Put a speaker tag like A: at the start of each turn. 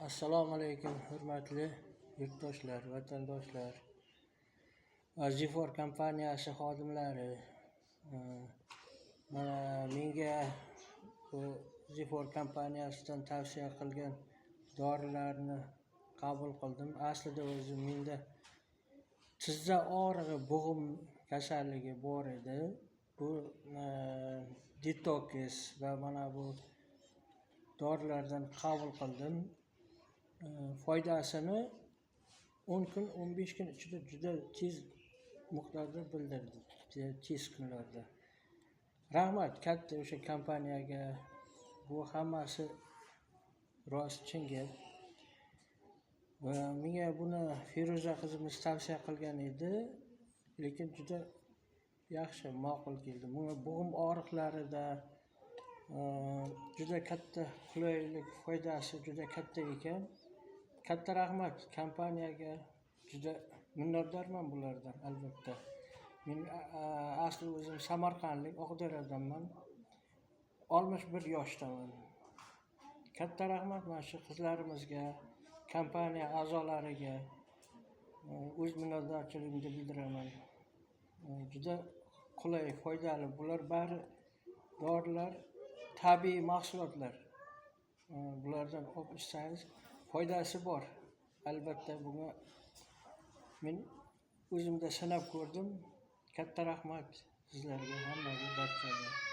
A: Assalomu alaykum, hurmatli yurtdoshlar, vatandoshlar, Zifor kompaniyasi xodimlari. Mana menga bu Zifor kompaniyasidan tavsiya qilgan dorilarni qabul qildim. Aslida o'zim menda tizza og'rig'i, bo'g'im kasalligi bor edi. Bu detoks va mana bu dorilardan qabul qildim. Foydasini 10 kun, 15 kun ichida juda tez miqdorda bildirdi, tez kunlarda. Rahmat katta o'sha kompaniyaga. Bu hammasi rost chin gap. Menga buni Feruza qizimiz tavsiya qilgan edi, lekin juda yaxshi, ma'qul keldi. Bunga bo'g'im og'riqlarida juda katta qulaylik, foydasi juda katta ekan. Katta rahmat kompaniyaga, juda minnatdorman bulardan albatta. Men asli o'zim Samarqandlik, Oqdaryodanman. 61 yoshdaman. Katta rahmat mana shu qizlarimizga, kompaniya a'zolariga o'z minnatdorchiligimni bildiraman. Juda qulay, foydali. Bular bari dorilar, tabiiy mahsulotlar. Bulardan olib ichsangiz foydasi bor. Albatta bunga men o'zimda sinab ko'rdim. Katta rahmat sizlarga, hammaga, barchaga.